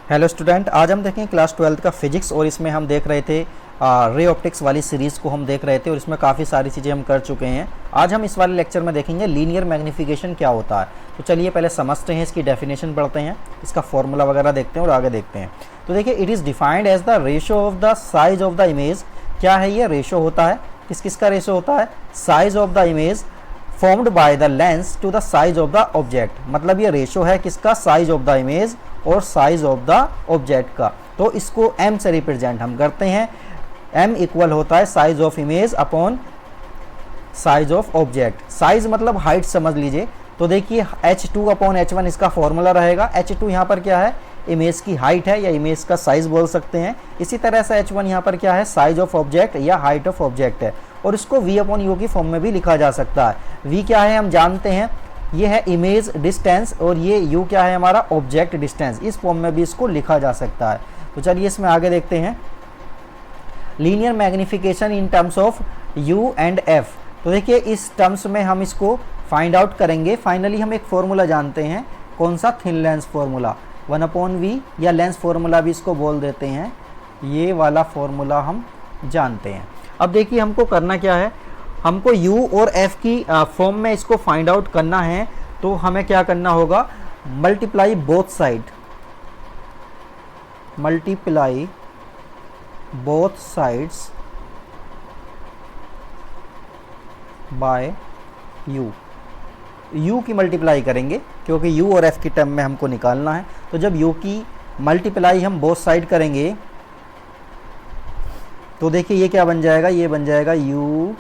Hello student, आज हम देखें क्लास 12 का फिजिक्स और इसमें हम देख रहे थे रे ऑप्टिक्स वाली सीरीज़ को हम देख रहे थे और इसमें काफ़ी सारी चीज़ें हम कर चुके हैं। आज हम इस वाले लेक्चर में देखेंगे लीनियर मैग्नीफिकेशन क्या होता है। तो चलिए पहले समझते हैं, इसकी डेफिनेशन पढ़ते हैं, इसका फॉर्मूला वगैरह देखते हैं और आगे देखते हैं। तो देखिए, it is defined as the ratio of the size of the image. क्या है ये? रेशो होता है। किस किस का रेशो होता है? Size of the image formed by the lens to the size of the object. मतलब ये रेशो है किसका? साइज ऑफ द इमेज और साइज ऑफ द ऑब्जेक्ट का। तो इसको m से रिप्रेजेंट हम करते हैं। m इक्वल होता है size of image upon size of object. Size मतलब हाइट समझ लीजिए। तो देखिए h2 अपॉन h1 इसका फॉर्मूला रहेगा। h2 यहाँ पर क्या है? इमेज की हाइट है या इमेज का साइज बोल सकते हैं। इसी तरह से h1 यहाँ पर क्या है? साइज ऑफ ऑब्जेक्ट या हाइट ऑफ ऑब्जेक्ट है। और इसको v अपॉन यू की फॉर्म में भी लिखा जा सकता है। v क्या है हम जानते हैं, ये है इमेज डिस्टेंस और ये u क्या है? हमारा ऑब्जेक्ट डिस्टेंस। इस फॉर्म में भी इसको लिखा जा सकता है। तो चलिए इसमें आगे देखते हैं। Linear magnification in terms of u and f। तो देखिए इस टर्म्स में हम इसको फाइंड आउट करेंगे। फाइनली हम एक फॉर्मूला जानते हैं, कौन सा? थिन लेंस फॉर्मूला 1/v या लेंस फॉर्मूला भी इसको बोल देते हैं। ये वाला फॉर्मूला हम जानते हैं। अब देखिए हमको करना क्या है, हमको u और f की फॉर्म में इसको फाइंड आउट करना है। तो हमें क्या करना होगा? Multiply both side, multiply both sides by u की मल्टीप्लाई करेंगे क्योंकि u और f की टर्म में हमको निकालना है। तो जब u की मल्टीप्लाई हम बोथ साइड करेंगे तो देखिए ये क्या बन जाएगा? ये बन जाएगा u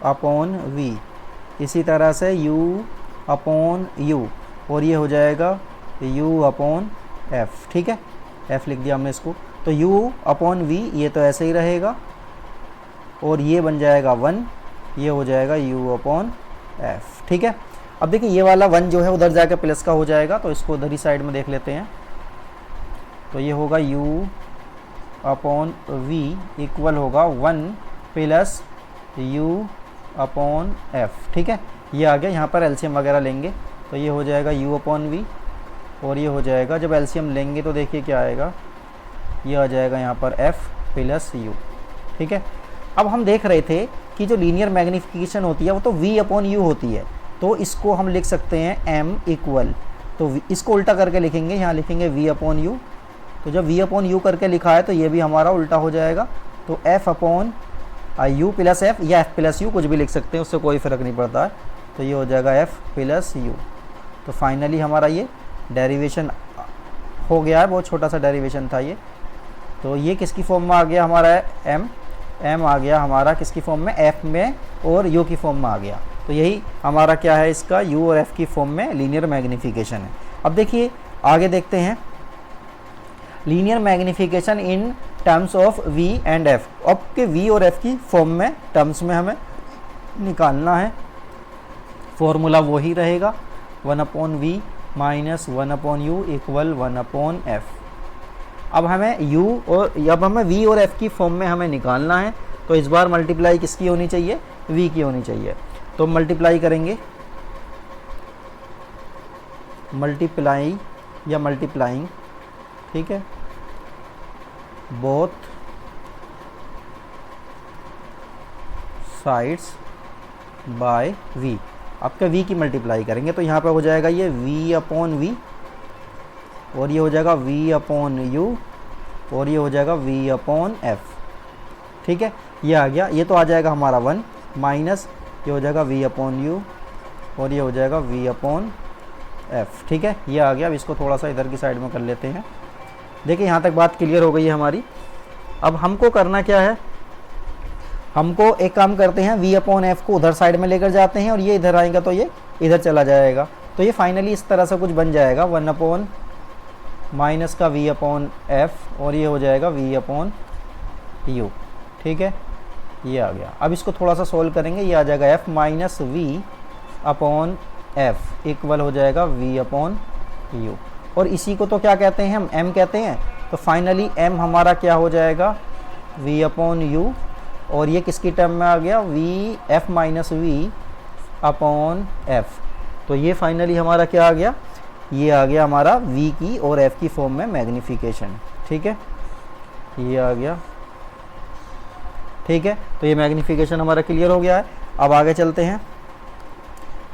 अपॉन v। इसी तरह से u अपॉन u और ये हो जाएगा u अपॉन f। ठीक है, f लिख दिया हमने इसको। तो u अपॉन v ये तो ऐसे ही रहेगा और ये बन जाएगा 1, ये हो जाएगा u अपॉन f। ठीक है, अब देखिए ये वाला 1 जो है उधर जाकर प्लस का हो जाएगा, तो इसको उधर ही साइड में देख लेते हैं। तो ये होगा u अपॉन v इक्वल होगा 1 प्लस u अपॉन f। ठीक है, ये आ गया। यहाँ पर एलसीएम वगैरह लेंगे तो ये हो जाएगा u अपॉन v और ये हो जाएगा, जब एलसीएम लेंगे तो देखिए क्या आएगा? ये आ जाएगा यहाँ पर f प्लस u। ठीक है, अब हम देख रहे थे कि जो लीनियर मैग्नीफिकेशन होती है वो तो v अपॉन u होती है। तो इसको हम लिख सकते हैं m इक्वल, तो इसको उल्टा करके लिखेंगे, यहाँ लिखेंगे v अपॉन u। तो जब v अपॉन u करके लिखा है तो ये भी हमारा उल्टा हो जाएगा। तो f upon u plus f या f प्लस u कुछ भी लिख सकते हैं, उससे कोई फ़र्क नहीं पड़ता है। तो ये हो जाएगा f प्लस u। तो फाइनली हमारा ये डेरिवेशन हो गया है, बहुत छोटा सा डेरिवेशन था ये। तो ये किसकी फॉर्म में आ गया हमारा? m आ गया हमारा किसकी फॉर्म में? f में और u की फॉर्म में आ गया। तो यही हमारा क्या है? इसका u और f की फॉर्म में लीनियर मैग्नीफिकेशन है। अब देखिए आगे देखते हैं, linear magnification in terms of v and f। अब के v और f की फॉर्म में टर्म्स में हमें निकालना है। फॉर्मूला वही रहेगा 1/v minus 1/u equal 1/f। अब हमें v और f की फॉर्म में हमें निकालना है। तो इस बार मल्टीप्लाई किसकी होनी चाहिए? v की होनी चाहिए। तो मल्टीप्लाई करेंगे, मल्टीप्लाई या मल्टीप्लाइंग, ठीक है, बोथ साइड्स बाय v। आपका v की मल्टीप्लाई करेंगे तो यहाँ पे हो जाएगा ये v अपॉन v और ये हो जाएगा v अपॉन u और ये हो जाएगा v अपॉन f। ठीक है, ये आ गया। ये तो आ जाएगा हमारा 1 माइनस ये हो जाएगा v अपॉन u और ये हो जाएगा v अपॉन f। ठीक है, ये आ गया। अब इसको थोड़ा सा इधर की साइड में कर लेते हैं। देखिए यहाँ तक बात क्लियर हो गई है हमारी। अब हमको करना क्या है? हमको एक काम करते हैं, v अपॉन f को उधर साइड में लेकर जाते हैं और ये इधर आएगा तो ये इधर चला जाएगा। तो ये फाइनली इस तरह से कुछ बन जाएगा 1 अपॉन माइनस का v अपॉन f और ये हो जाएगा v अपॉन u। ठीक है, ये आ गया। अब इसको थोड़ा सा सोल्व करेंगे, ये आ जाएगा f minus v upon f equal हो जाएगा v अपॉन u। और इसी को तो क्या कहते हैं हम? m कहते हैं। तो फाइनली m हमारा क्या हो जाएगा? v अपॉन u और ये किसकी टर्म में आ गया? v f minus v upon f। तो ये फाइनली हमारा क्या आ गया? ये आ गया हमारा V की और F की फॉर्म में मैग्नीफिकेशन। ठीक है, ये आ गया। ठीक है, तो ये मैग्नीफिकेशन हमारा क्लियर हो गया है। अब आगे चलते हैं।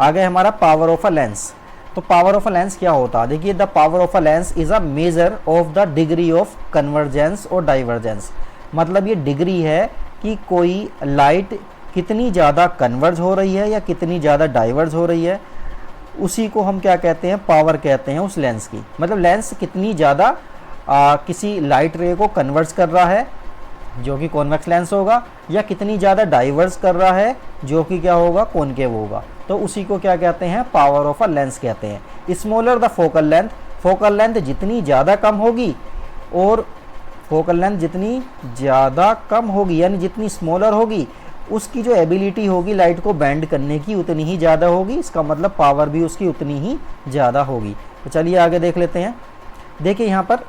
आगे हमारा पावर ऑफ अ लेंस। तो पावर ऑफ अ लेंस क्या होता है? देखिए, the power of a lens is a measure of the degree of convergence और डाइवर्जेंस। मतलब ये डिग्री है कि कोई लाइट कितनी ज़्यादा कन्वर्ज हो रही है या कितनी ज़्यादा डाइवर्ज हो रही है, उसी को हम क्या कहते हैं? पावर कहते हैं उस लेंस की। मतलब लेंस कितनी ज़्यादा किसी लाइट रे को कन्वर्ज कर रहा है, जो कि कॉन्वेक्स लेंस होगा, या कितनी ज़्यादा डाइवर्स कर रहा है, जो कि क्या होगा? कॉनकेव होगा। तो उसी को क्या कहते हैं? पावर ऑफ अ लेंस कहते हैं। Smaller the focal length, focal length जितनी ज़्यादा कम होगी, और फोकल लेंथ जितनी ज़्यादा कम होगी यानी जितनी स्मॉलर होगी, उसकी जो एबिलिटी होगी लाइट को बेंड करने की उतनी ही ज़्यादा होगी। इसका मतलब पावर भी उसकी उतनी ही ज़्यादा होगी। तो चलिए आगे देख लेते हैं। देखिए यहाँ पर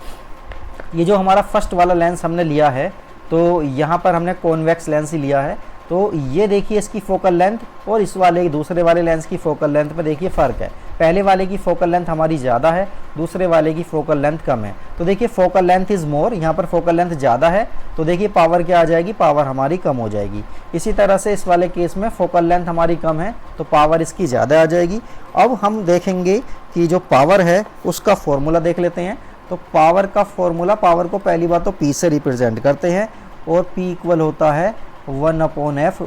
ये जो हमारा फर्स्ट वाला लेंस हमने लिया है, तो यहाँ पर हमने कॉन्वेक्स लेंस ही लिया है। तो ये देखिए इसकी फोकल लेंथ और इस वाले दूसरे वाले लेंस की फोकल लेंथ में देखिए फ़र्क है। पहले वाले की फोकल लेंथ हमारी ज़्यादा है, दूसरे वाले की फोकल लेंथ कम है। तो देखिए फोकल लेंथ इज़ मोर, यहाँ पर फोकल लेंथ ज़्यादा है, तो देखिए पावर क्या आ जाएगी? पावर हमारी कम हो जाएगी। इसी तरह से इस वाले केस में फोकल लेंथ हमारी कम है, तो पावर इसकी ज़्यादा आ जाएगी। अब हम देखेंगे कि जो पावर है उसका फॉर्मूला देख लेते हैं। तो पावर का फॉर्मूला, पावर को पहली बात तो P से रिप्रेजेंट करते हैं, और P इक्वल होता है 1/f।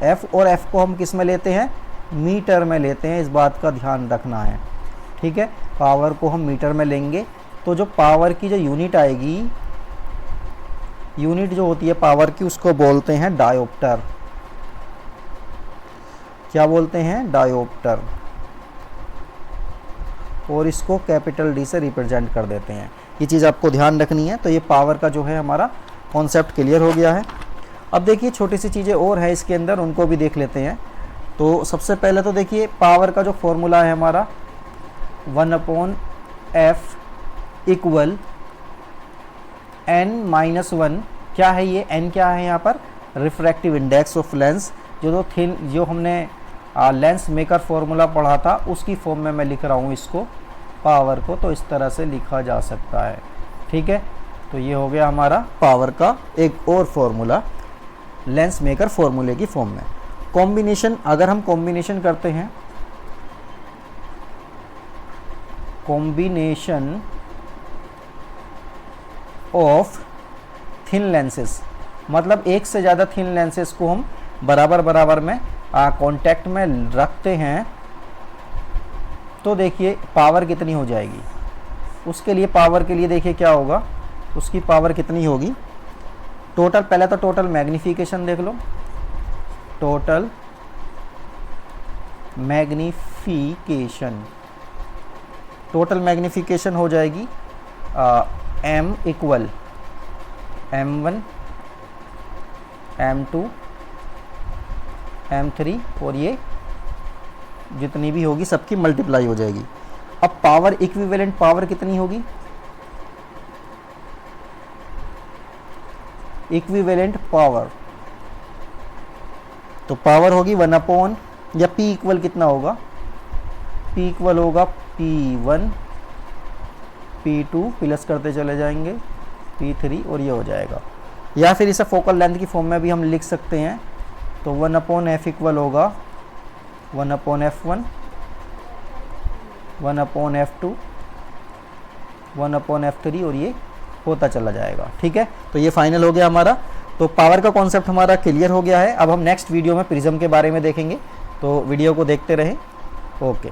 F और F को हम किस में लेते हैं? मीटर में लेते हैं, इस बात का ध्यान रखना है। ठीक है, पावर को हम मीटर में लेंगे। तो जो पावर की जो यूनिट आएगी, यूनिट जो होती है पावर की, उसको बोलते हैं डायोप्टर। क्या बोलते हैं? डायोप्टर। और इसको कैपिटल D से रिप्रेजेंट कर देते हैं। ये चीज़ आपको ध्यान रखनी है। तो ये पावर का जो है हमारा कॉन्सेप्ट क्लियर हो गया है। अब देखिए छोटी सी चीज़ें और है इसके अंदर, उनको भी देख लेते हैं। तो सबसे पहले तो देखिए पावर का जो फॉर्मूला है हमारा 1/f इक्वल n-1। क्या है ये? n क्या है यहाँ पर? Refractive index of lens. जो हमने लेंस मेकर फॉर्मूला पढ़ा था उसकी फॉर्म में मैं लिख रहा हूँ इसको, पावर को। तो इस तरह से लिखा जा सकता है। ठीक है, तो ये हो गया हमारा पावर का एक और फॉर्मूला लेंस मेकर फॉर्मूले की फॉर्म में। कॉम्बिनेशन, अगर हम कॉम्बिनेशन करते हैं, कॉम्बिनेशन ऑफ थिन लेंसेस, मतलब एक से ज़्यादा थिन लेंसेस को हम बराबर बराबर में कांटेक्ट में रखते हैं, तो देखिए पावर कितनी हो जाएगी। उसके लिए पावर के लिए देखिए क्या होगा, उसकी पावर कितनी होगी? टोटल, पहले तो टोटल मैग्नीफिकेशन देख लो। टोटल मैग्नीफिकेशन, टोटल मैग्नीफिकेशन हो जाएगी m equal m1 m2 m3, और ये जितनी भी होगी सबकी मल्टीप्लाई हो जाएगी। अब पावर इक्विवेलेंट पावर कितनी होगी? इक्विवेलेंट पावर, तो पावर होगी 1/, या P इक्वल कितना होगा? P इक्वल होगा P1 P2 प्लस करते चले जाएंगे P3, और ये हो जाएगा। या फिर इसे फोकल लेंथ की फॉर्म में भी हम लिख सकते हैं। तो 1/f इक्वल होगा 1/f1 1/f2 1/f3, और ये होता चला जाएगा। ठीक है, तो ये फाइनल हो गया हमारा। तो पावर का कॉन्सेप्ट हमारा क्लियर हो गया है। अब हम नेक्स्ट वीडियो में प्रिज्म के बारे में देखेंगे, तो वीडियो को देखते रहें। ओके।